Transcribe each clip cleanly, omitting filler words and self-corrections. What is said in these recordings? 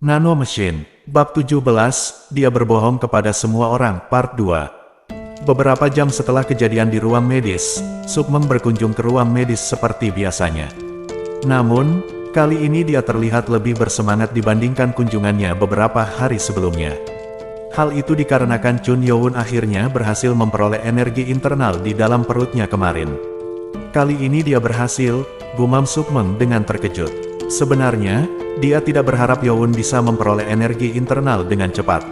Nano Machine, Bab 17, Dia Berbohong Kepada Semua Orang, Part 2. Beberapa jam setelah kejadian di ruang medis, Sukmeng berkunjung ke ruang medis seperti biasanya. Namun, kali ini dia terlihat lebih bersemangat dibandingkan kunjungannya beberapa hari sebelumnya. Hal itu dikarenakan Chun Youn akhirnya berhasil memperoleh energi internal di dalam perutnya kemarin. Kali ini dia berhasil, gumam Sukmeng dengan terkejut. Sebenarnya, dia tidak berharap Youn bisa memperoleh energi internal dengan cepat.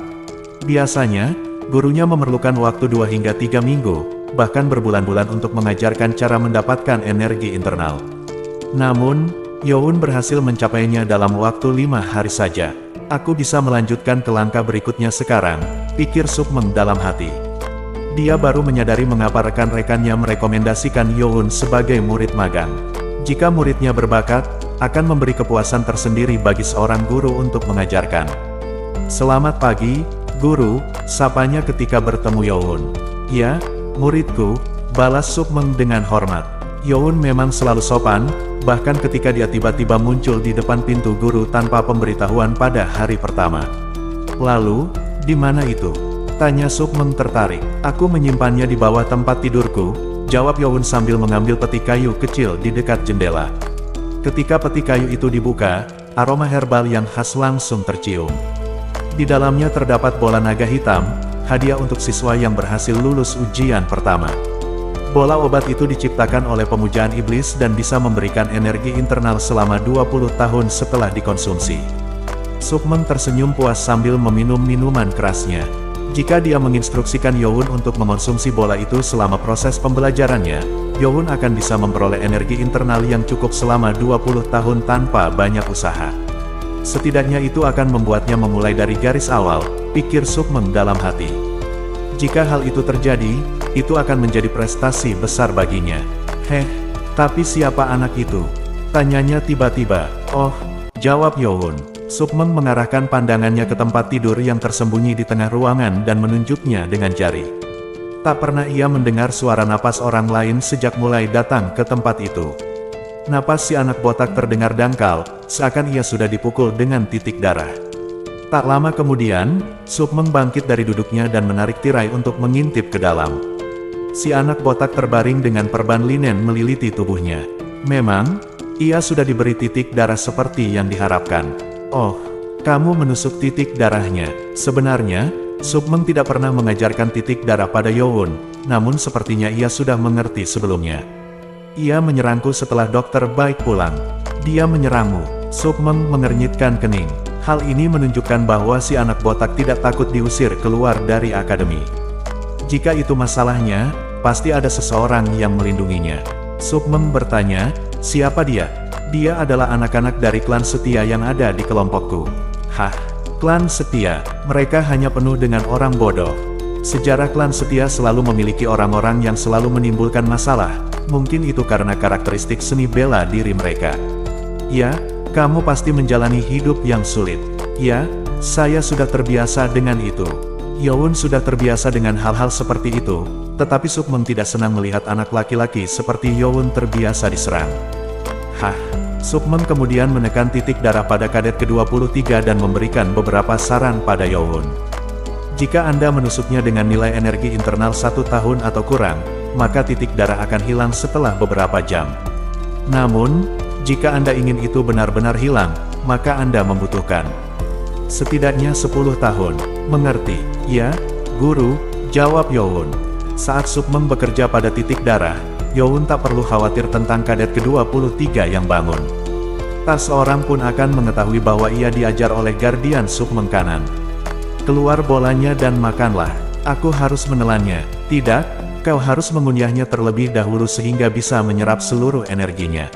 Biasanya, gurunya memerlukan waktu 2 hingga 3 minggu, bahkan berbulan-bulan untuk mengajarkan cara mendapatkan energi internal. Namun, Youn berhasil mencapainya dalam waktu 5 hari saja. Aku bisa melanjutkan ke langkah berikutnya sekarang, pikir Sukmeng dalam hati. Dia baru menyadari mengapa rekan-rekannya merekomendasikan Youn sebagai murid magang. Jika muridnya berbakat, akan memberi kepuasan tersendiri bagi seorang guru untuk mengajarkan. Selamat pagi, guru, sapanya ketika bertemu Youn. Ya, muridku, balas Sukmeng dengan hormat. Youn memang selalu sopan, bahkan ketika dia tiba-tiba muncul di depan pintu guru tanpa pemberitahuan pada hari pertama. Lalu, di mana itu? Tanya Sukmeng tertarik. Aku menyimpannya di bawah tempat tidurku, jawab Youn sambil mengambil peti kayu kecil di dekat jendela. Ketika peti kayu itu dibuka, aroma herbal yang khas langsung tercium. Di dalamnya terdapat bola naga hitam, hadiah untuk siswa yang berhasil lulus ujian pertama. Bola obat itu diciptakan oleh pemujaan iblis dan bisa memberikan energi internal selama 20 tahun setelah dikonsumsi. Sukmeng tersenyum puas sambil meminum minuman kerasnya. Jika dia menginstruksikan Youn untuk mengonsumsi bola itu selama proses pembelajarannya, Youn akan bisa memperoleh energi internal yang cukup selama 20 tahun tanpa banyak usaha. Setidaknya itu akan membuatnya memulai dari garis awal, pikir Sukmeng dalam hati. Jika hal itu terjadi, itu akan menjadi prestasi besar baginya. Tapi siapa anak itu? Tanyanya tiba-tiba. Oh, jawab Youn. Sukmeng mengarahkan pandangannya ke tempat tidur yang tersembunyi di tengah ruangan dan menunjuknya dengan jari. Tak pernah ia mendengar suara napas orang lain sejak mulai datang ke tempat itu. Napas si anak botak terdengar dangkal, seakan ia sudah dipukul dengan titik darah. Tak lama kemudian, Sukmeng bangkit dari duduknya dan menarik tirai untuk mengintip ke dalam. Si anak botak terbaring dengan perban linen meliliti tubuhnya. Memang, ia sudah diberi titik darah seperti yang diharapkan. Oh, kamu menusuk titik darahnya. Sebenarnya, Sukmeng tidak pernah mengajarkan titik darah pada Youn, namun sepertinya ia sudah mengerti sebelumnya. Ia menyerangku setelah dokter baik pulang. Dia menyerangmu. Sukmeng mengernyitkan kening. Hal ini menunjukkan bahwa si anak botak tidak takut diusir keluar dari akademi. Jika itu masalahnya, pasti ada seseorang yang melindunginya. Sukmeng bertanya, siapa dia? Dia adalah anak-anak dari klan setia yang ada di kelompokku. Hah? Klan setia? Mereka hanya penuh dengan orang bodoh. Sejarah klan setia selalu memiliki orang-orang yang selalu menimbulkan masalah. Mungkin itu karena karakteristik seni bela diri mereka. Ya, kamu pasti menjalani hidup yang sulit. Ya, saya sudah terbiasa dengan itu. Youn sudah terbiasa dengan hal-hal seperti itu, tetapi Sukmeng tidak senang melihat anak laki-laki seperti Youn terbiasa diserang. Hah? Sukmeng kemudian menekan titik darah pada kadet ke-23 dan memberikan beberapa saran pada Youn. Jika Anda menusuknya dengan nilai energi internal 1 tahun atau kurang, maka titik darah akan hilang setelah beberapa jam. Namun, jika Anda ingin itu benar-benar hilang, maka Anda membutuhkan setidaknya 10 tahun. Mengerti? Ya, guru, jawab Youn. Saat Sukmeng bekerja pada titik darah, Youn tak perlu khawatir tentang kadet ke-23 yang bangun. Tak seorang pun akan mengetahui bahwa ia diajar oleh Guardian Sukmeng kanan. Keluar bolanya dan makanlah. Aku harus menelannya. Tidak, kau harus mengunyahnya terlebih dahulu sehingga bisa menyerap seluruh energinya.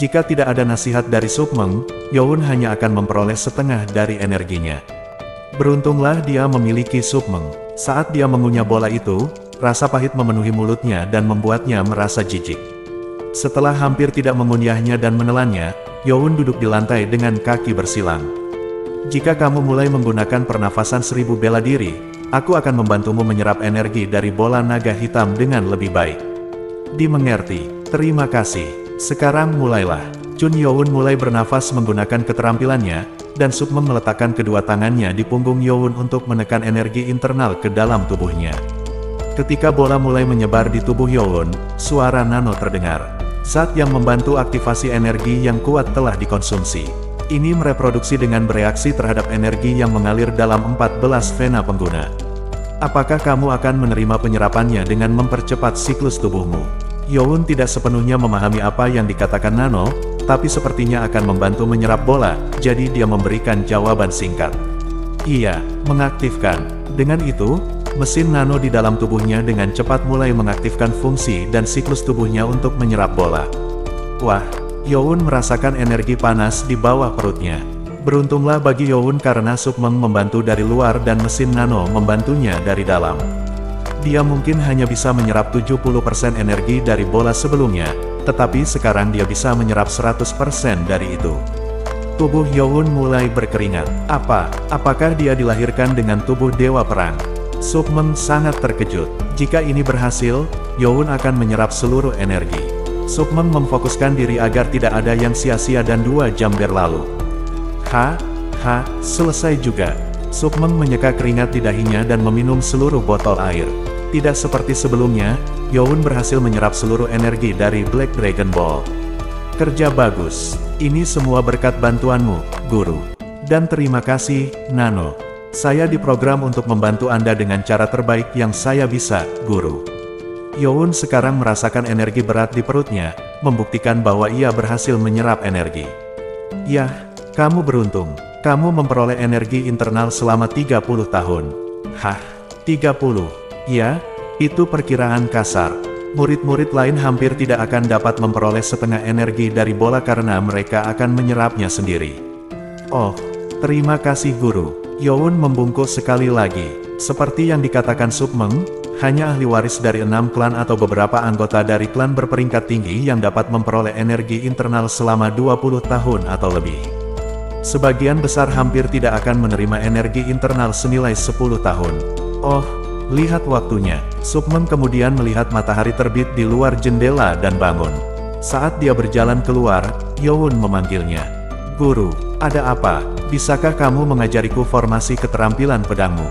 Jika tidak ada nasihat dari Sukmeng, Youn hanya akan memperoleh setengah dari energinya. Beruntunglah dia memiliki Sukmeng. Saat dia mengunyah bola itu, rasa pahit memenuhi mulutnya dan membuatnya merasa jijik. Setelah hampir tidak mengunyahnya dan menelannya, Youn duduk di lantai dengan kaki bersilang. Jika kamu mulai menggunakan pernafasan 1000 bela diri, aku akan membantumu menyerap energi dari bola naga hitam dengan lebih baik. Dimengerti. Terima kasih. Sekarang mulailah. Chun Youn mulai bernafas menggunakan keterampilannya, dan Sukmeng meletakkan kedua tangannya di punggung Youn untuk menekan energi internal ke dalam tubuhnya. Ketika bola mulai menyebar di tubuh Youn, suara Nano terdengar. Zat yang membantu aktivasi energi yang kuat telah dikonsumsi. Ini mereproduksi dengan bereaksi terhadap energi yang mengalir dalam 14 vena pengguna. Apakah kamu akan menerima penyerapannya dengan mempercepat siklus tubuhmu? Youn tidak sepenuhnya memahami apa yang dikatakan Nano, tapi sepertinya akan membantu menyerap bola, jadi dia memberikan jawaban singkat. Iya, mengaktifkan. Dengan itu, mesin Nano di dalam tubuhnya dengan cepat mulai mengaktifkan fungsi dan siklus tubuhnya untuk menyerap bola. Wah, Youn merasakan energi panas di bawah perutnya. Beruntunglah bagi Youn karena Sukmeng membantu dari luar dan mesin Nano membantunya dari dalam. Dia mungkin hanya bisa menyerap 70% energi dari bola sebelumnya, tetapi sekarang dia bisa menyerap 100% dari itu. Tubuh Youn mulai berkeringat. Apakah dia dilahirkan dengan tubuh dewa perang? Sukmeng sangat terkejut. Jika ini berhasil, Youn akan menyerap seluruh energi. Sukmeng memfokuskan diri agar tidak ada yang sia-sia dan 2 jam berlalu. Selesai juga. Sukmeng menyeka keringat di dahinya dan meminum seluruh botol air. Tidak seperti sebelumnya, Youn berhasil menyerap seluruh energi dari Black Dragon Ball. Kerja bagus. Ini semua berkat bantuanmu, Guru. Dan terima kasih, Nano. Saya diprogram untuk membantu Anda dengan cara terbaik yang saya bisa, Guru. Youn sekarang merasakan energi berat di perutnya, membuktikan bahwa ia berhasil menyerap energi. Yah, kamu beruntung. Kamu memperoleh energi internal selama 30 tahun. 30. Ya, itu perkiraan kasar. Murid-murid lain hampir tidak akan dapat memperoleh setengah energi dari bola karena mereka akan menyerapnya sendiri. Oh, terima kasih Guru. Youn membungkuk sekali lagi. Seperti yang dikatakan Sukmeng, hanya ahli waris dari 6 klan atau beberapa anggota dari klan berperingkat tinggi yang dapat memperoleh energi internal selama 20 tahun atau lebih. Sebagian besar hampir tidak akan menerima energi internal senilai 10 tahun. Oh, lihat waktunya. Sukmeng kemudian melihat matahari terbit di luar jendela dan bangun. Saat dia berjalan keluar, Youn memanggilnya. Guru, ada apa? Bisakah kamu mengajariku formasi keterampilan pedangmu?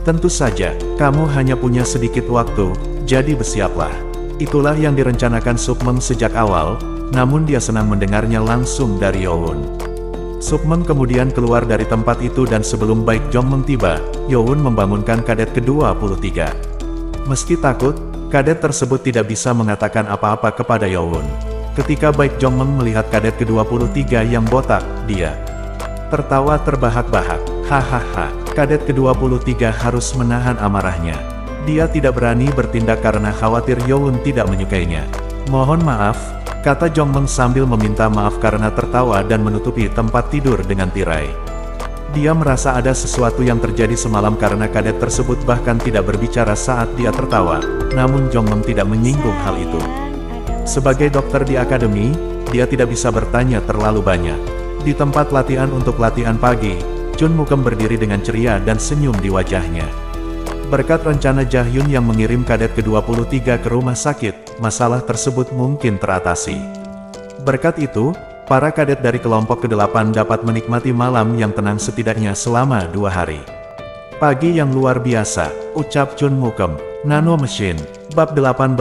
Tentu saja, kamu hanya punya sedikit waktu, jadi bersiaplah. Itulah yang direncanakan Sukmeng sejak awal, namun dia senang mendengarnya langsung dari Youn. Sukmeng kemudian keluar dari tempat itu dan sebelum Baek Jongmeng tiba, Youn membangunkan kadet ke-23. Meski takut, kadet tersebut tidak bisa mengatakan apa-apa kepada Youn. Ketika Baek Jongmeng melihat kadet ke-23 yang botak, dia tertawa terbahak-bahak. Hahaha, kadet ke-23 harus menahan amarahnya. Dia tidak berani bertindak karena khawatir Youn tidak menyukainya. Mohon maaf, kata Jongmeng sambil meminta maaf karena tertawa dan menutupi tempat tidur dengan tirai. Dia merasa ada sesuatu yang terjadi semalam karena kadet tersebut bahkan tidak berbicara saat dia tertawa, namun Jongmeng tidak menyinggung hal itu. Sebagai dokter di akademi, dia tidak bisa bertanya terlalu banyak. Di tempat latihan untuk latihan pagi, Chun Mukem berdiri dengan ceria dan senyum di wajahnya. Berkat rencana Jahyun yang mengirim kadet ke-23 ke rumah sakit, masalah tersebut mungkin teratasi. Berkat itu, para kadet dari kelompok ke-8 dapat menikmati malam yang tenang setidaknya selama 2 hari. Pagi yang luar biasa, ucap Chun Mukem. Nano Machine, bab 18,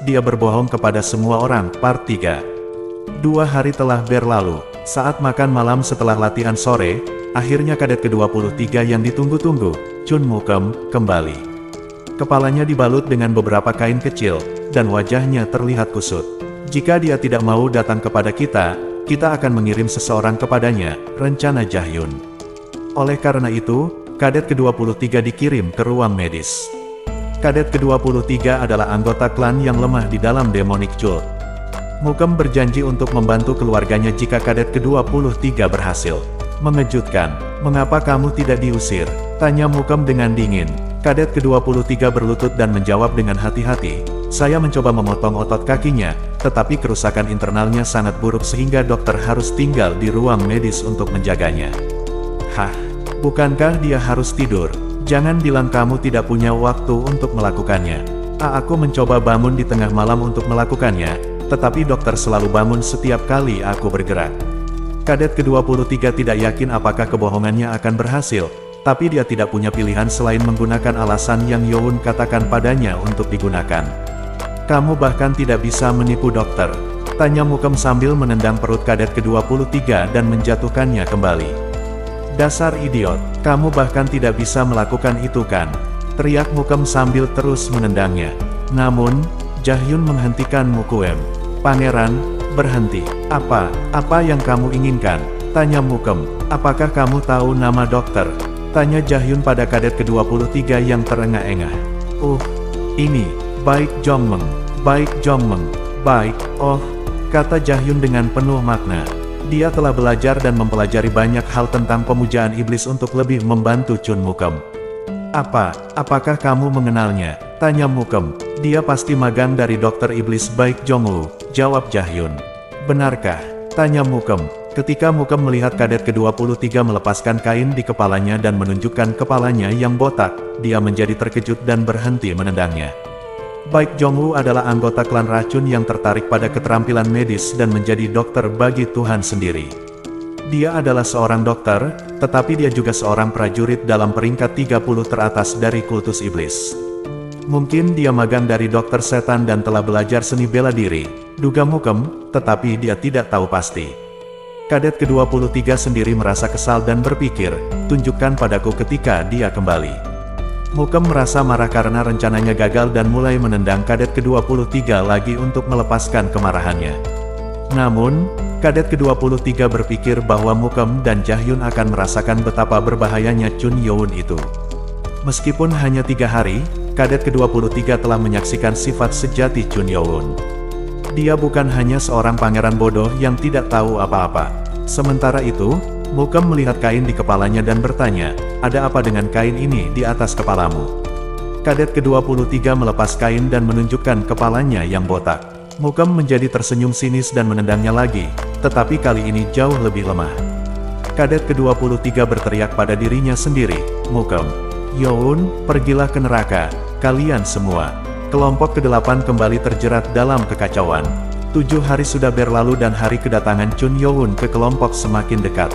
dia berbohong kepada semua orang, part 3. 2 hari telah berlalu. Saat makan malam setelah latihan sore, akhirnya kadet ke-23 yang ditunggu-tunggu, Chun Mukem, kembali. Kepalanya dibalut dengan beberapa kain kecil, dan wajahnya terlihat kusut. Jika dia tidak mau datang kepada kita akan mengirim seseorang kepadanya, rencana Jahyun. Oleh karena itu, kadet ke-23 dikirim ke ruang medis. Kadet ke-23 adalah anggota klan yang lemah di dalam Demonic Cult. Mukem berjanji untuk membantu keluarganya jika kadet ke-23 berhasil. Mengejutkan, mengapa kamu tidak diusir? Tanya Mukem dengan dingin. Kadet ke-23 berlutut dan menjawab dengan hati-hati. Saya mencoba memotong otot kakinya, tetapi kerusakan internalnya sangat buruk sehingga dokter harus tinggal di ruang medis untuk menjaganya. Bukankah dia harus tidur? Jangan bilang kamu tidak punya waktu untuk melakukannya. Aku mencoba bangun di tengah malam untuk melakukannya, tetapi dokter selalu bangun setiap kali aku bergerak. Kadet ke-23 tidak yakin apakah kebohongannya akan berhasil, tapi dia tidak punya pilihan selain menggunakan alasan yang Youn katakan padanya untuk digunakan. Kamu bahkan tidak bisa menipu dokter, tanya Mukem sambil menendang perut kadet ke-23 dan menjatuhkannya kembali. Dasar idiot, kamu bahkan tidak bisa melakukan itu kan? Teriak Mukem sambil terus menendangnya. Namun, Jahyun menghentikan Mukem. Pangeran, berhenti. Apa yang kamu inginkan? Tanya Mukem. Apakah kamu tahu nama dokter? Tanya Jahyun pada kadet ke-23 yang terengah-engah. Ini, baik Jongmeng. Baik Jongmeng. Baik, kata Jahyun dengan penuh makna. Dia telah belajar dan mempelajari banyak hal tentang pemujaan iblis untuk lebih membantu Chun Mukem. Apakah kamu mengenalnya? Tanya Mukem. Dia pasti magang dari dokter iblis Baik Jongwoo, jawab Jahyun. Benarkah? Tanya Mukem. Ketika Mukem melihat kadet ke-23 melepaskan kain di kepalanya dan menunjukkan kepalanya yang botak, dia menjadi terkejut dan berhenti menendangnya. Baik Jongwoo adalah anggota klan racun yang tertarik pada keterampilan medis dan menjadi dokter bagi Tuhan sendiri. Dia adalah seorang dokter, tetapi dia juga seorang prajurit dalam peringkat 30 teratas dari kultus iblis. Mungkin dia magang dari dokter setan dan telah belajar seni bela diri, duga Mukem, tetapi dia tidak tahu pasti. Kadet ke-23 sendiri merasa kesal dan berpikir, tunjukkan padaku ketika dia kembali. Mukem merasa marah karena rencananya gagal dan mulai menendang kadet ke-23 lagi untuk melepaskan kemarahannya. Namun, kadet ke-23 berpikir bahwa Mukem dan Jahyun akan merasakan betapa berbahayanya Chun Youn itu. Meskipun hanya 3 hari, kadet ke-23 telah menyaksikan sifat sejati Chun Youn. Dia bukan hanya seorang pangeran bodoh yang tidak tahu apa-apa. Sementara itu, Mukem melihat kain di kepalanya dan bertanya, ada apa dengan kain ini di atas kepalamu? Kadet ke-23 melepas kain dan menunjukkan kepalanya yang botak. Mukem menjadi tersenyum sinis dan menendangnya lagi, tetapi kali ini jauh lebih lemah. Kadet ke-23 berteriak pada dirinya sendiri, Mukem, Youn, pergilah ke neraka, kalian semua. Kelompok ke-8 kembali terjerat dalam kekacauan. 7 hari sudah berlalu dan hari kedatangan Chun Youn ke kelompok semakin dekat.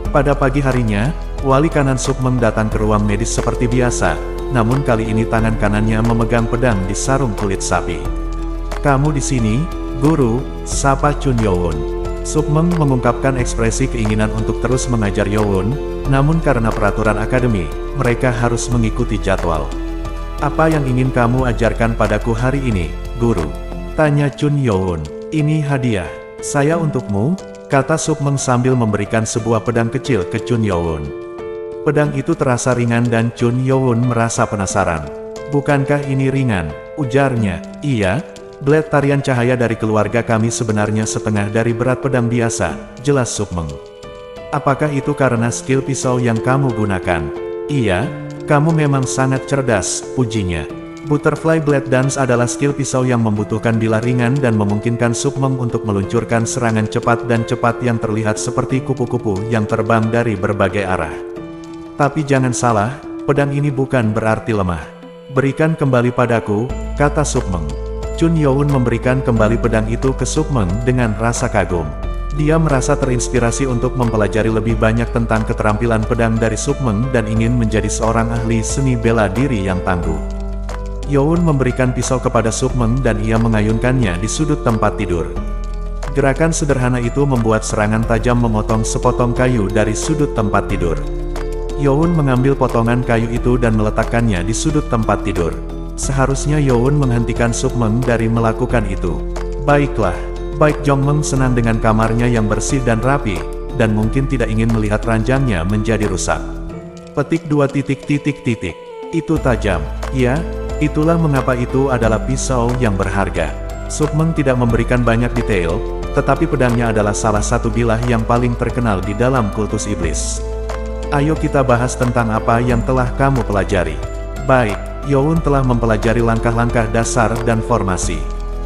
Pada pagi harinya, wali kanan Sukmeng datang ke ruang medis seperti biasa, namun kali ini tangan kanannya memegang pedang di sarung kulit sapi. Kamu di sini, guru, sapa Chun Youn. Sukmeng mengungkapkan ekspresi keinginan untuk terus mengajar Youn, namun karena peraturan akademi, mereka harus mengikuti jadwal. Apa yang ingin kamu ajarkan padaku hari ini, guru? Tanya Chun Youn. Ini hadiah saya untukmu, kata Sukmeng sambil memberikan sebuah pedang kecil ke Chun Youn. Pedang itu terasa ringan dan Chun Youn merasa penasaran. Bukankah ini ringan? Ujarnya. Iya, blade tarian cahaya dari keluarga kami sebenarnya setengah dari berat pedang biasa, jelas Sukmeng. Apakah itu karena skill pisau yang kamu gunakan? Iya, kamu memang sangat cerdas, pujinya. Butterfly Blade Dance adalah skill pisau yang membutuhkan bilah ringan dan memungkinkan Sukmeng untuk meluncurkan serangan cepat dan cepat yang terlihat seperti kupu-kupu yang terbang dari berbagai arah. Tapi jangan salah, pedang ini bukan berarti lemah. Berikan kembali padaku, kata Sukmeng. Chun Youn memberikan kembali pedang itu ke Sukmeng dengan rasa kagum. Dia merasa terinspirasi untuk mempelajari lebih banyak tentang keterampilan pedang dari Sukmeng dan ingin menjadi seorang ahli seni bela diri yang tangguh. Youn memberikan pisau kepada Sukmeng dan ia mengayunkannya di sudut tempat tidur. Gerakan sederhana itu membuat serangan tajam memotong sepotong kayu dari sudut tempat tidur. Youn mengambil potongan kayu itu dan meletakkannya di sudut tempat tidur. Seharusnya Youn menghentikan Sukmeng dari melakukan itu. Baiklah, Baik Jongmeng senang dengan kamarnya yang bersih dan rapi, dan mungkin tidak ingin melihat ranjangnya menjadi rusak. Petik 2. Itu tajam, ya? Itulah mengapa itu adalah pisau yang berharga. Sukmeng tidak memberikan banyak detail, tetapi pedangnya adalah salah satu bilah yang paling terkenal di dalam kultus iblis. Ayo kita bahas tentang apa yang telah kamu pelajari. Baik, Youn telah mempelajari langkah-langkah dasar dan formasi.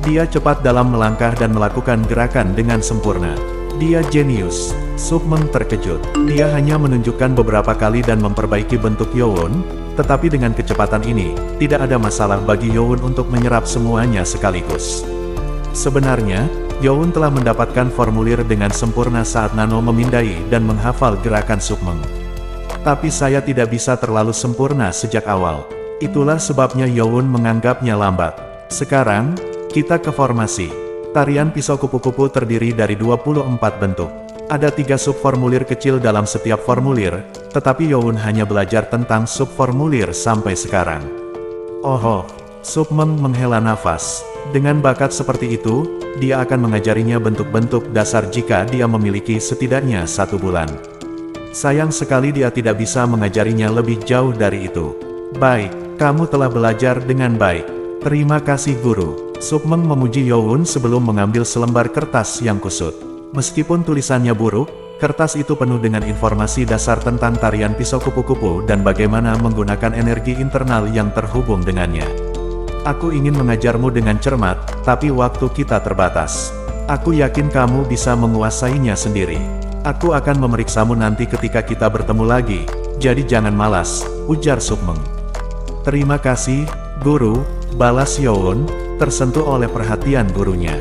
Dia cepat dalam melangkah dan melakukan gerakan dengan sempurna. Dia jenius. Sukmeng terkejut. Dia hanya menunjukkan beberapa kali dan memperbaiki bentuk Youn, tetapi dengan kecepatan ini, tidak ada masalah bagi Youn untuk menyerap semuanya sekaligus. Sebenarnya, Youn telah mendapatkan formulir dengan sempurna saat Nano memindai dan menghafal gerakan Sukmeng. Tapi saya tidak bisa terlalu sempurna sejak awal. Itulah sebabnya Youn menganggapnya lambat. Sekarang, kita ke formasi. Tarian pisau kupu-kupu terdiri dari 24 bentuk. Ada 3 subformulir kecil dalam setiap formulir, tetapi Youn hanya belajar tentang subformulir sampai sekarang. Oh, Sukmeng menghela nafas. Dengan bakat seperti itu, dia akan mengajarinya bentuk-bentuk dasar jika dia memiliki setidaknya 1 bulan. Sayang sekali dia tidak bisa mengajarinya lebih jauh dari itu. Baik, kamu telah belajar dengan baik. Terima kasih guru. Sukmeng memuji Youn sebelum mengambil selembar kertas yang kusut. Meskipun tulisannya buruk, kertas itu penuh dengan informasi dasar tentang tarian pisau kupu-kupu dan bagaimana menggunakan energi internal yang terhubung dengannya. Aku ingin mengajarmu dengan cermat, tapi waktu kita terbatas. Aku yakin kamu bisa menguasainya sendiri. Aku akan memeriksamu nanti ketika kita bertemu lagi, jadi jangan malas, ujar Sukmeng. Terima kasih, guru, balas Youn, tersentuh oleh perhatian gurunya.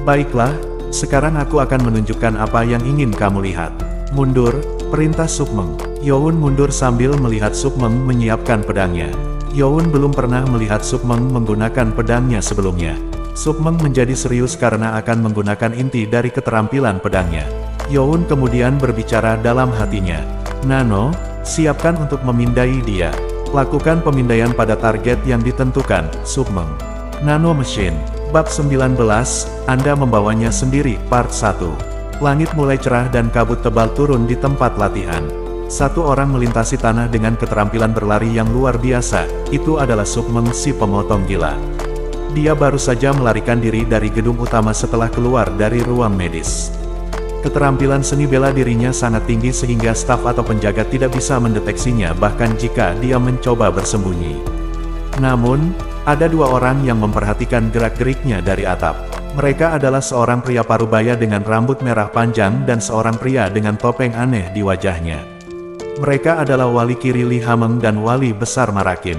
Baiklah, sekarang aku akan menunjukkan apa yang ingin kamu lihat. Mundur, perintah Sukmeng. Youn mundur sambil melihat Sukmeng menyiapkan pedangnya. Youn belum pernah melihat Sukmeng menggunakan pedangnya sebelumnya. Sukmeng menjadi serius karena akan menggunakan inti dari keterampilan pedangnya. Youn kemudian berbicara dalam hatinya. Nano, siapkan untuk memindai dia. Lakukan pemindaian pada target yang ditentukan, Sukmeng. Nano Machine, Bab 19, Anda membawanya sendiri, Part 1. Langit mulai cerah dan kabut tebal turun di tempat latihan. Satu orang melintasi tanah dengan keterampilan berlari yang luar biasa, itu adalah Sukmeng si pemotong gila. Dia baru saja melarikan diri dari gedung utama setelah keluar dari ruang medis. Keterampilan seni bela dirinya sangat tinggi sehingga staf atau penjaga tidak bisa mendeteksinya bahkan jika dia mencoba bersembunyi. Namun, ada 2 orang yang memperhatikan gerak-geriknya dari atap. Mereka adalah seorang pria parubaya dengan rambut merah panjang dan seorang pria dengan topeng aneh di wajahnya. Mereka adalah wali kiri Li Hameng dan wali besar Marakim.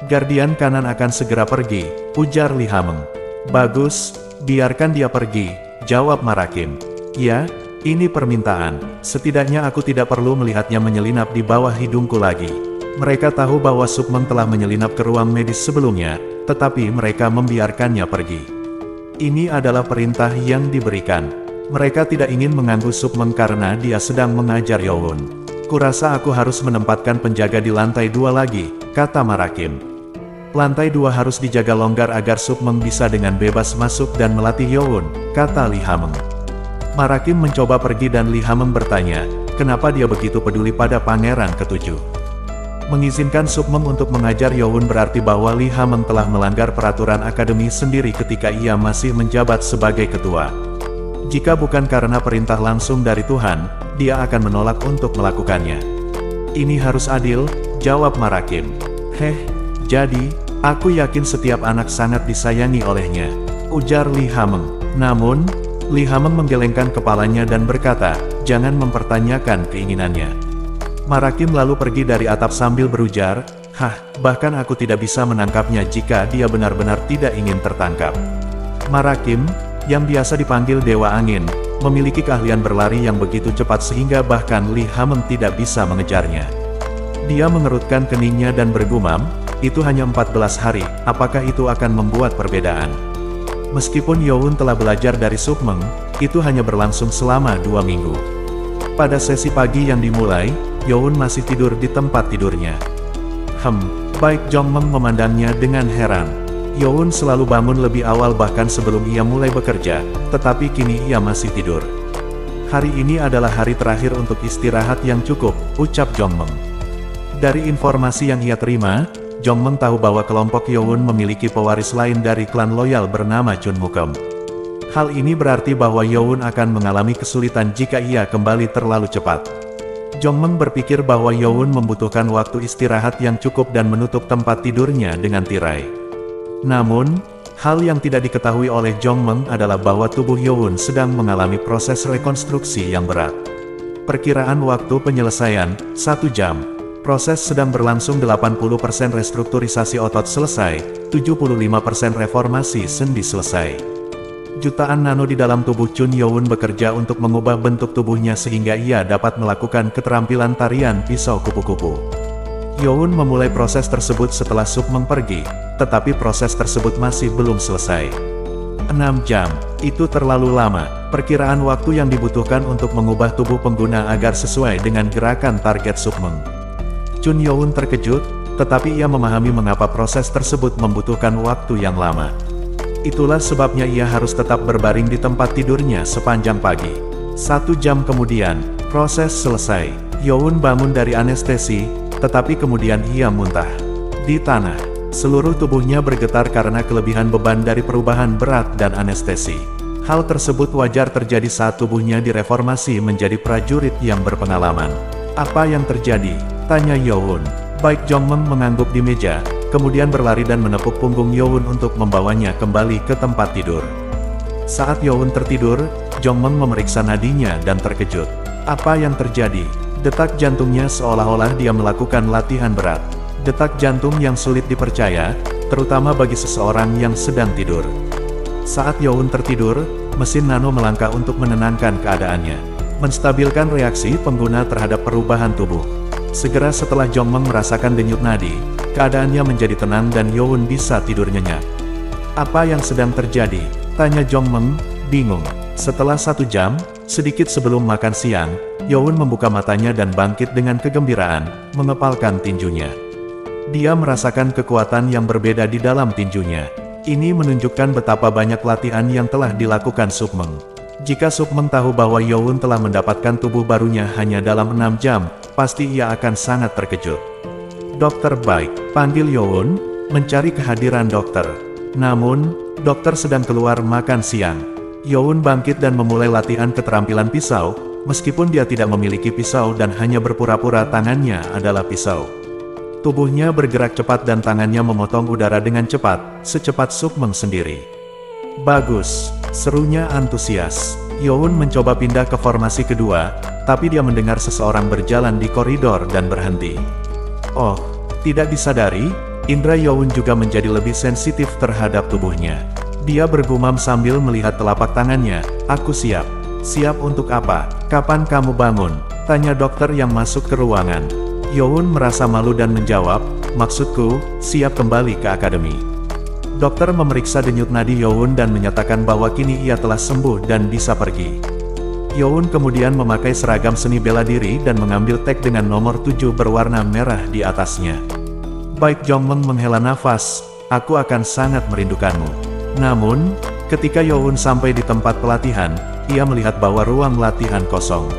Guardian kanan akan segera pergi, ujar Li Hameng. Bagus, biarkan dia pergi, jawab Marakim. Ya, ini permintaan. Setidaknya aku tidak perlu melihatnya menyelinap di bawah hidungku lagi. Mereka tahu bahwa Sukmeng telah menyelinap ke ruang medis sebelumnya, tetapi mereka membiarkannya pergi. Ini adalah perintah yang diberikan. Mereka tidak ingin mengganggu Sukmeng karena dia sedang mengajar Youn. Kurasa aku harus menempatkan penjaga di lantai 2 lagi, kata Marakim. Lantai 2 harus dijaga longgar agar Sukmeng bisa dengan bebas masuk dan melatih Youn, kata Li Hameng. Marakim mencoba pergi dan Li Hameng bertanya, kenapa dia begitu peduli pada pangeran ketujuh. Mengizinkan Sukmeng untuk mengajar Youn berarti bahwa Li Hameng telah melanggar peraturan akademi sendiri ketika ia masih menjabat sebagai ketua. Jika bukan karena perintah langsung dari Tuhan, dia akan menolak untuk melakukannya. Ini harus adil, jawab Marakim. Jadi, aku yakin setiap anak sangat disayangi olehnya, ujar Li Hameng. Namun, Li Hameng menggelengkan kepalanya dan berkata, jangan mempertanyakan keinginannya. Marakim lalu pergi dari atap sambil berujar, bahkan aku tidak bisa menangkapnya jika dia benar-benar tidak ingin tertangkap. Marakim, yang biasa dipanggil Dewa Angin, memiliki keahlian berlari yang begitu cepat sehingga bahkan Li Hameng tidak bisa mengejarnya. Dia mengerutkan keningnya dan bergumam, itu hanya 14 hari, apakah itu akan membuat perbedaan? Meskipun Youn telah belajar dari Sukmeng, itu hanya berlangsung selama 2 minggu. Pada sesi pagi yang dimulai, Youn masih tidur di tempat tidurnya. Baik, Jongmeng memandangnya dengan heran. Youn selalu bangun lebih awal bahkan sebelum ia mulai bekerja, tetapi kini ia masih tidur. Hari ini adalah hari terakhir untuk istirahat yang cukup, ucap Jongmeng. Dari informasi yang ia terima, Jongmeng tahu bahwa kelompok Youn memiliki pewaris lain dari klan loyal bernama Chun Mukem. Hal ini berarti bahwa Youn akan mengalami kesulitan jika ia kembali terlalu cepat. Jongmeng berpikir bahwa Youn membutuhkan waktu istirahat yang cukup dan menutup tempat tidurnya dengan tirai. Namun, hal yang tidak diketahui oleh Jongmeng adalah bahwa tubuh Youn sedang mengalami proses rekonstruksi yang berat. Perkiraan waktu penyelesaian, 1 jam. Proses sedang berlangsung 80% restrukturisasi otot selesai, 75% reformasi sendi selesai. Jutaan nano di dalam tubuh Chun Youn bekerja untuk mengubah bentuk tubuhnya sehingga ia dapat melakukan keterampilan tarian pisau kupu-kupu. Youn memulai proses tersebut setelah Sukmeng pergi, tetapi proses tersebut masih belum selesai. 6 jam, itu terlalu lama. Perkiraan waktu yang dibutuhkan untuk mengubah tubuh pengguna agar sesuai dengan gerakan target Sukmeng. Chun Youn terkejut, tetapi ia memahami mengapa proses tersebut membutuhkan waktu yang lama. Itulah sebabnya ia harus tetap berbaring di tempat tidurnya sepanjang pagi. 1 jam kemudian, proses selesai. Youn bangun dari anestesi, tetapi kemudian ia muntah. Di tanah, seluruh tubuhnya bergetar karena kelebihan beban dari perubahan berat dan anestesi. Hal tersebut wajar terjadi saat tubuhnya direformasi menjadi prajurit yang berpengalaman. Apa yang terjadi? Tanya Youn. Baik Jongmeng mengangguk di meja, kemudian berlari dan menepuk punggung Youn untuk membawanya kembali ke tempat tidur. Saat Youn tertidur, Jongmeng memeriksa nadinya dan terkejut. Apa yang terjadi? Detak jantungnya seolah-olah dia melakukan latihan berat. Detak jantung yang sulit dipercaya, terutama bagi seseorang yang sedang tidur. Saat Youn tertidur, mesin nano melangkah untuk menenangkan keadaannya, menstabilkan reaksi pengguna terhadap perubahan tubuh. Segera setelah Jongmeng merasakan denyut nadi, keadaannya menjadi tenang dan Youn bisa tidur nyenyak. Apa yang sedang terjadi? Tanya Jongmeng, bingung. Setelah 1 jam, sedikit sebelum makan siang, Youn membuka matanya dan bangkit dengan kegembiraan, mengepalkan tinjunya. Dia merasakan kekuatan yang berbeda di dalam tinjunya. Ini menunjukkan betapa banyak latihan yang telah dilakukan Sukmeng. Jika Sukmeng tahu bahwa Youn telah mendapatkan tubuh barunya hanya dalam 6 jam, pasti ia akan sangat terkejut. Dokter baik, panggil Youn, mencari kehadiran dokter. Namun, dokter sedang keluar makan siang. Youn bangkit dan memulai latihan keterampilan pisau, meskipun dia tidak memiliki pisau dan hanya berpura-pura tangannya adalah pisau. Tubuhnya bergerak cepat dan tangannya memotong udara dengan cepat, secepat Sukmeng sendiri. Bagus, serunya antusias. Youn mencoba pindah ke formasi kedua, tapi dia mendengar seseorang berjalan di koridor dan berhenti. Oh, tidak disadari, indera Youn juga menjadi lebih sensitif terhadap tubuhnya. Dia bergumam sambil melihat telapak tangannya, "Aku siap." "Siap untuk apa? Kapan kamu bangun?" tanya dokter yang masuk ke ruangan. Youn merasa malu dan menjawab, "Maksudku, siap kembali ke akademi." Dokter memeriksa denyut nadi Youn dan menyatakan bahwa kini ia telah sembuh dan bisa pergi. Youn kemudian memakai seragam seni bela diri dan mengambil tag dengan nomor 7 berwarna merah di atasnya. Baik Jongmeng menghela nafas, "Aku akan sangat merindukanmu." Namun, ketika Youn sampai di tempat pelatihan, ia melihat bahwa ruang latihan kosong.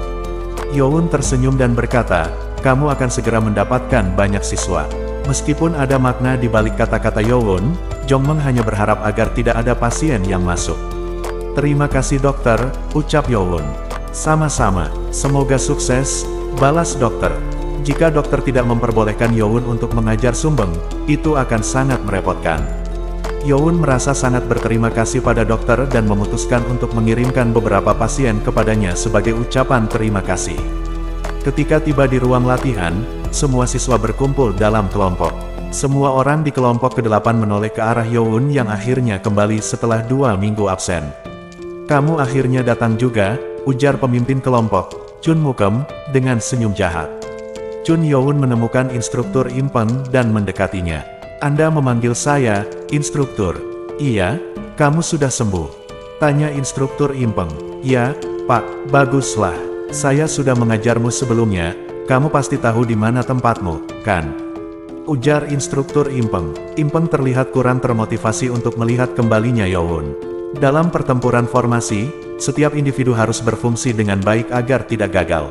Youn tersenyum dan berkata, "Kamu akan segera mendapatkan banyak siswa." Meskipun ada makna di balik kata-kata Youn, Jongmeng hanya berharap agar tidak ada pasien yang masuk. "Terima kasih dokter," ucap Youn. "Sama-sama, semoga sukses," balas dokter. Jika dokter tidak memperbolehkan Youn untuk mengajar Sumbeng, itu akan sangat merepotkan. Youn merasa sangat berterima kasih pada dokter dan memutuskan untuk mengirimkan beberapa pasien kepadanya sebagai ucapan terima kasih. Ketika tiba di ruang latihan, semua siswa berkumpul dalam kelompok. Semua orang di kelompok ke-8 menoleh ke arah Youn yang akhirnya kembali setelah 2 minggu absen. "Kamu akhirnya datang juga," ujar pemimpin kelompok, Chun Mukem, dengan senyum jahat. Chun Youn menemukan instruktur Impeng dan mendekatinya. "Anda memanggil saya, instruktur?" "Iya, kamu sudah sembuh?" tanya instruktur Impeng. "Ya, Pak, baguslah. Saya sudah mengajarmu sebelumnya, kamu pasti tahu di mana tempatmu, kan?" ujar instruktur Impeng. Impeng terlihat kurang termotivasi untuk melihat kembalinya Youn. Dalam pertempuran formasi, setiap individu harus berfungsi dengan baik agar tidak gagal.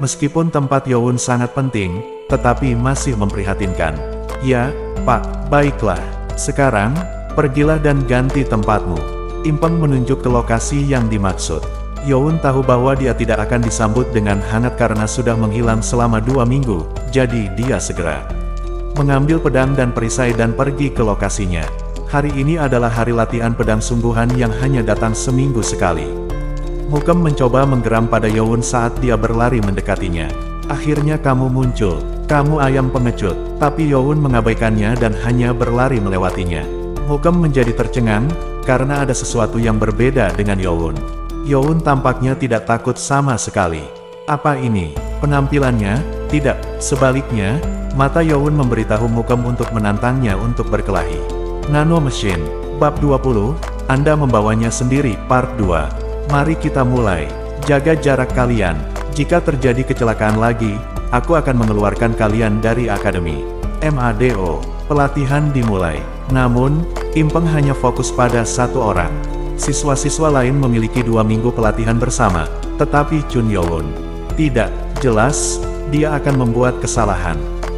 Meskipun tempat Youn sangat penting, tetapi masih memprihatinkan. "Ya, Pak, baiklah. Sekarang, pergilah dan ganti tempatmu." Impeng menunjuk ke lokasi yang dimaksud. Youn tahu bahwa dia tidak akan disambut dengan hangat karena sudah menghilang selama 2 minggu, jadi dia segera mengambil pedang dan perisai dan pergi ke lokasinya. Hari ini adalah hari latihan pedang sungguhan yang hanya datang seminggu sekali. Mukem mencoba menggeram pada Youn saat dia berlari mendekatinya. "Akhirnya kamu muncul, kamu ayam pengecut." Tapi Youn mengabaikannya dan hanya berlari melewatinya. Mukem menjadi tercengang, karena ada sesuatu yang berbeda dengan Youn. Youn tampaknya tidak takut sama sekali. Apa ini? Penampilannya? Tidak, sebaliknya, mata Youn memberitahu Mukem untuk menantangnya untuk berkelahi. Nano Machine, Bab 20, Anda membawanya sendiri, Part 2. Mari kita mulai. Jaga jarak kalian. Jika terjadi kecelakaan lagi, aku akan mengeluarkan kalian dari akademi. MADO. Pelatihan dimulai. Namun, Impeng hanya fokus pada satu orang. Siswa-siswa lain memiliki 2 minggu pelatihan bersama, tetapi Chun Youn tidak. Jelas, dia akan membuat kesalahan.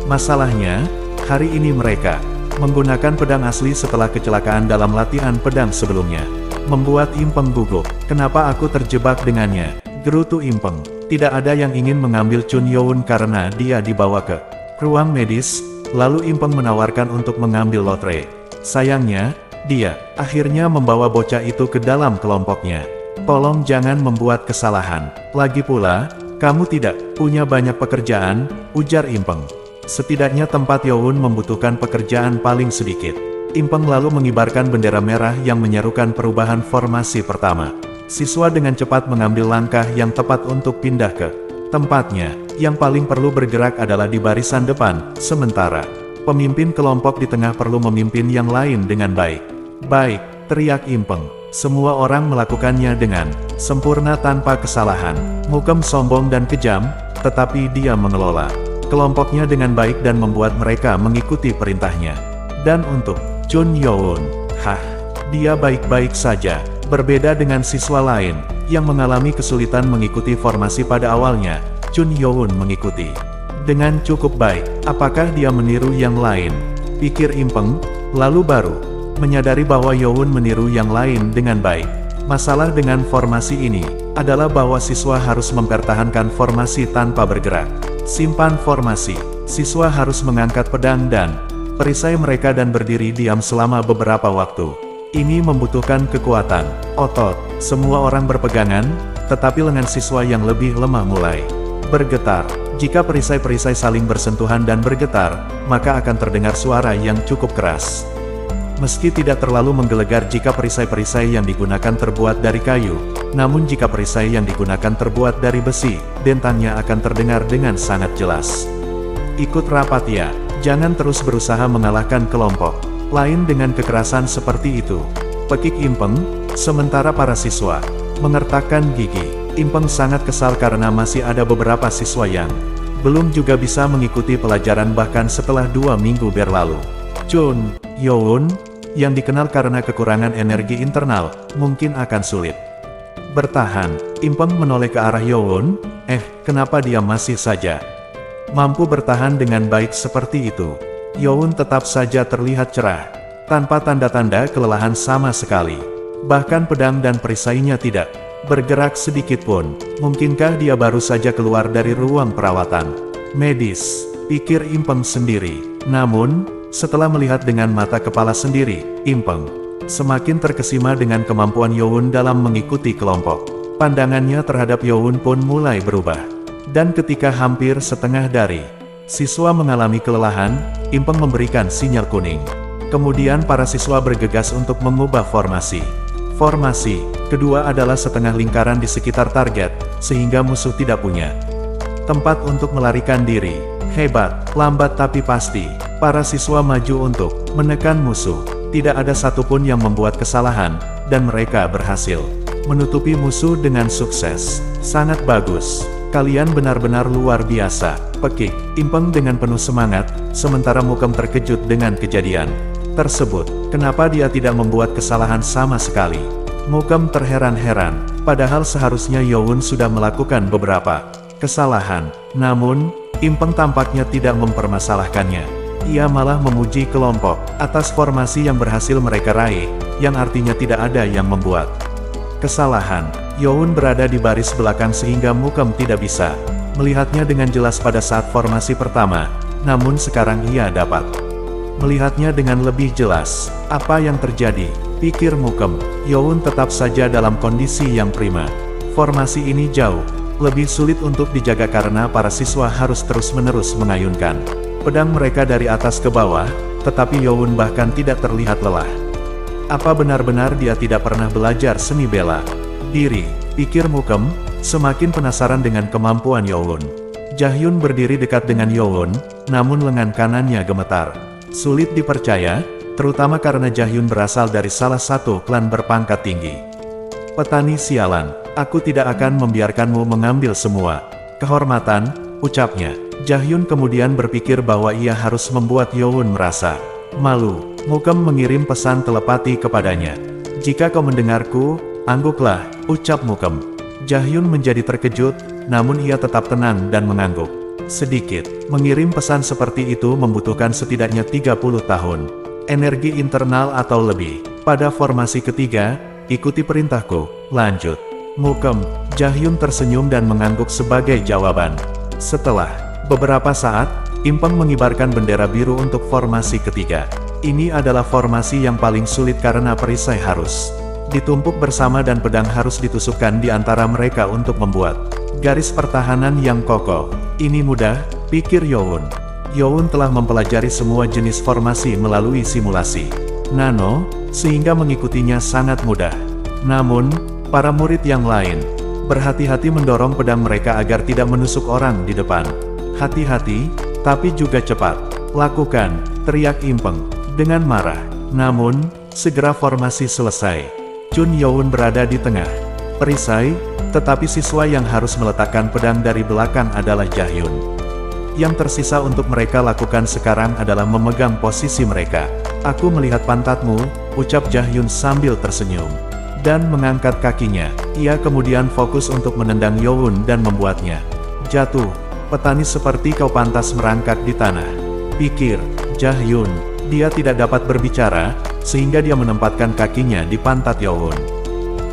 Masalahnya, hari ini mereka menggunakan pedang asli setelah kecelakaan dalam latihan pedang sebelumnya. Membuat Impeng gugup. Kenapa aku terjebak dengannya? Gerutu Impeng. Tidak ada yang ingin mengambil Chun Youn karena dia dibawa ke ruang medis, lalu Impeng menawarkan untuk mengambil lotre. Sayangnya, dia akhirnya membawa bocah itu ke dalam kelompoknya. Tolong jangan membuat kesalahan. Lagi pula, kamu tidak punya banyak pekerjaan, ujar Impeng. Setidaknya tempat Youn membutuhkan pekerjaan paling sedikit. Impeng lalu mengibarkan bendera merah yang menyerukan perubahan formasi pertama. Siswa dengan cepat mengambil langkah yang tepat untuk pindah ke tempatnya. Yang paling perlu bergerak adalah di barisan depan, sementara pemimpin kelompok di tengah perlu memimpin yang lain dengan baik. Baik, teriak Impeng. Semua orang melakukannya dengan sempurna tanpa kesalahan. Mukem sombong dan kejam, tetapi dia mengelola kelompoknya dengan baik dan membuat mereka mengikuti perintahnya. Dan untuk Chun Youn, dia baik-baik saja. Berbeda dengan siswa lain, yang mengalami kesulitan mengikuti formasi pada awalnya, Chun Youn mengikuti dengan cukup baik. Apakah dia meniru yang lain? Pikir Impeng, lalu baru menyadari bahwa Youn meniru yang lain dengan baik. Masalah dengan formasi ini adalah bahwa siswa harus mempertahankan formasi tanpa bergerak. Simpan formasi. Siswa harus mengangkat pedang dan perisai mereka dan berdiri diam selama beberapa waktu. Ini membutuhkan kekuatan otot. Semua orang berpegangan, tetapi lengan siswa yang lebih lemah mulai bergetar. Jika perisai-perisai saling bersentuhan dan bergetar, maka akan terdengar suara yang cukup keras. Meski tidak terlalu menggelegar jika perisai-perisai yang digunakan terbuat dari kayu, namun jika perisai yang digunakan terbuat dari besi, dentannya akan terdengar dengan sangat jelas. Ikut rapat ya, jangan terus berusaha mengalahkan kelompok lain dengan kekerasan seperti itu. Pekik Impeng, sementara para siswa mengertakkan gigi. Impeng sangat kesal karena masih ada beberapa siswa yang belum juga bisa mengikuti pelajaran bahkan setelah 2 minggu berlalu. Chun Youn, yang dikenal karena kekurangan energi internal, mungkin akan sulit bertahan. Impeng menoleh ke arah Youn. Kenapa dia masih saja mampu bertahan dengan baik seperti itu? Youn tetap saja terlihat cerah, tanpa tanda-tanda kelelahan sama sekali. Bahkan pedang dan perisainya tidak bergerak sedikit pun. Mungkinkah dia baru saja keluar dari ruang perawatan medis? Pikir Impeng sendiri. Namun, setelah melihat dengan mata kepala sendiri, Impeng semakin terkesima dengan kemampuan Youn dalam mengikuti kelompok. Pandangannya terhadap Youn pun mulai berubah. Dan ketika hampir setengah dari siswa mengalami kelelahan, Impeng memberikan sinyal kuning. Kemudian para siswa bergegas untuk mengubah formasi. Formasi kedua adalah setengah lingkaran di sekitar target, sehingga musuh tidak punya tempat untuk melarikan diri. Hebat, lambat tapi pasti. Para siswa maju untuk menekan musuh. Tidak ada satupun yang membuat kesalahan, dan mereka berhasil menutupi musuh dengan sukses. Sangat bagus. Kalian benar-benar luar biasa, pekik Impeng dengan penuh semangat, sementara Mukem terkejut dengan kejadian tersebut. Kenapa dia tidak membuat kesalahan sama sekali? Mukem terheran-heran, padahal seharusnya Youn sudah melakukan beberapa kesalahan. Namun, Impeng tampaknya tidak mempermasalahkannya. Ia malah memuji kelompok atas formasi yang berhasil mereka raih, yang artinya tidak ada yang membuat kesalahan. Youn berada di baris belakang sehingga Mukem tidak bisa melihatnya dengan jelas pada saat formasi pertama, namun sekarang ia dapat melihatnya dengan lebih jelas. Apa yang terjadi? Pikir Mukem. Youn tetap saja dalam kondisi yang prima. Formasi ini jauh lebih sulit untuk dijaga karena para siswa harus terus-menerus mengayunkan pedang mereka dari atas ke bawah, tetapi Youn bahkan tidak terlihat lelah. Apa benar-benar dia tidak pernah belajar seni bela diri? Pikir Mukem, semakin penasaran dengan kemampuan Youn. Jahyun berdiri dekat dengan Youn, namun lengan kanannya gemetar. Sulit dipercaya, terutama karena Jahyun berasal dari salah satu klan berpangkat tinggi. Petani sialan, aku tidak akan membiarkanmu mengambil semua kehormatan, ucapnya. Jahyun kemudian berpikir bahwa ia harus membuat Youn merasa malu. Mukem mengirim pesan telepati kepadanya. Jika kau mendengarku, angguklah, ucap Mukem. Jahyun menjadi terkejut, namun ia tetap tenang dan mengangguk. Sedikit, mengirim pesan seperti itu membutuhkan setidaknya 30 tahun. Energi internal atau lebih. Pada formasi ketiga, ikuti perintahku, lanjut. Mukem, Jahyun tersenyum dan mengangguk sebagai jawaban. Setelah beberapa saat, Impeng mengibarkan bendera biru untuk formasi ketiga. Ini adalah formasi yang paling sulit karena perisai harus ditumpuk bersama dan pedang harus ditusukkan di antara mereka untuk membuat garis pertahanan yang kokoh. Ini mudah, pikir Youn. Youn telah mempelajari semua jenis formasi melalui simulasi nano, sehingga mengikutinya sangat mudah. Namun, para murid yang lain berhati-hati mendorong pedang mereka agar tidak menusuk orang di depan. Hati-hati, tapi juga cepat. Lakukan, teriak Impeng dengan marah. Namun, segera formasi selesai. Chun Youn berada di tengah perisai, tetapi siswa yang harus meletakkan pedang dari belakang adalah Jahyun. Yang tersisa untuk mereka lakukan sekarang adalah memegang posisi mereka. Aku melihat pantatmu, ucap Jahyun sambil tersenyum. Dan mengangkat kakinya. Ia kemudian fokus untuk menendang Youn dan membuatnya jatuh. Petani seperti kau pantas merangkak di tanah, pikir Jahyun. Dia tidak dapat berbicara, sehingga dia menempatkan kakinya di pantat Youn.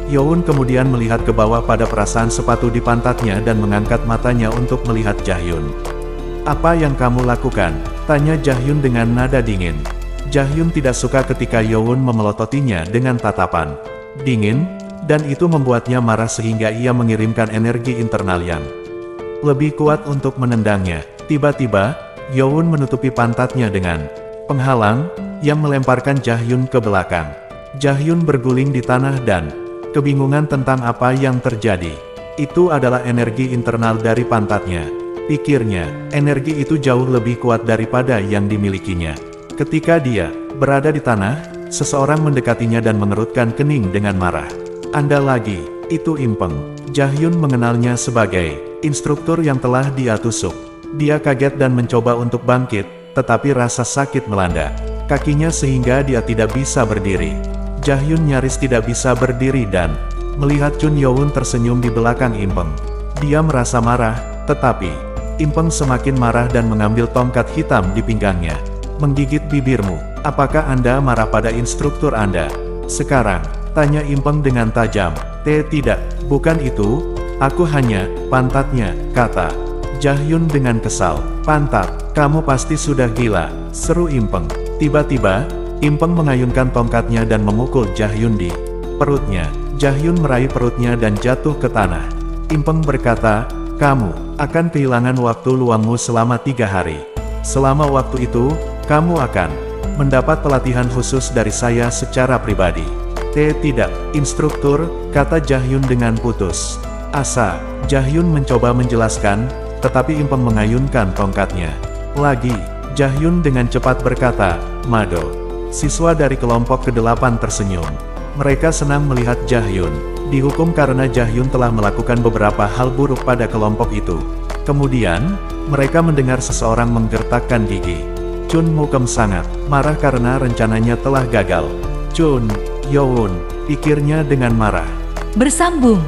Youn kemudian melihat ke bawah pada perasaan sepatu di pantatnya dan mengangkat matanya untuk melihat Jahyun. Apa yang kamu lakukan? Tanya Jahyun dengan nada dingin. Jahyun tidak suka ketika Youn memelototinya dengan tatapan dingin, dan itu membuatnya marah sehingga ia mengirimkan energi internal yang lebih kuat untuk menendangnya. Tiba-tiba, Youn menutupi pantatnya dengan penghalang, yang melemparkan Jahyun ke belakang. Jahyun berguling di tanah dan kebingungan tentang apa yang terjadi. Itu adalah energi internal dari pantatnya. Pikirnya, energi itu jauh lebih kuat daripada yang dimilikinya. Ketika dia berada di tanah, seseorang mendekatinya dan mengerutkan kening dengan marah. Anda lagi, itu Impeng. Jahyun mengenalnya sebagai instruktur yang telah dia tusuk. Dia kaget dan mencoba untuk bangkit, tetapi rasa sakit melanda kakinya sehingga dia tidak bisa berdiri. Jahyun nyaris tidak bisa berdiri dan melihat Chun Youn tersenyum di belakang Impeng. Dia merasa marah, tetapi Impeng semakin marah dan mengambil tongkat hitam di pinggangnya. Menggigit bibirmu, apakah Anda marah pada instruktur Anda? Sekarang, tanya Impeng dengan tajam. Tidak, bukan itu, aku hanya, pantatnya, kata Jahyun dengan kesal. Pantat, kamu pasti sudah gila, seru Impeng. Tiba-tiba, Impeng mengayunkan tongkatnya dan memukul Jahyun di perutnya. Jahyun meraih perutnya dan jatuh ke tanah. Impeng berkata, kamu akan kehilangan waktu luangmu selama 3 hari. Selama waktu itu, kamu akan mendapat pelatihan khusus dari saya secara pribadi. Tidak, instruktur, kata Jahyun dengan putus asa. Jahyun mencoba menjelaskan, tetapi Impeng mengayunkan tongkatnya lagi. Jahyun dengan cepat berkata, Mado. Siswa dari kelompok ke-8 tersenyum. Mereka senang melihat Jahyun dihukum karena Jahyun telah melakukan beberapa hal buruk pada kelompok itu. Kemudian, mereka mendengar seseorang menggertakkan gigi. Chun Mukem sangat marah karena rencananya telah gagal. Chun Youn, pikirnya dengan marah. Bersambung.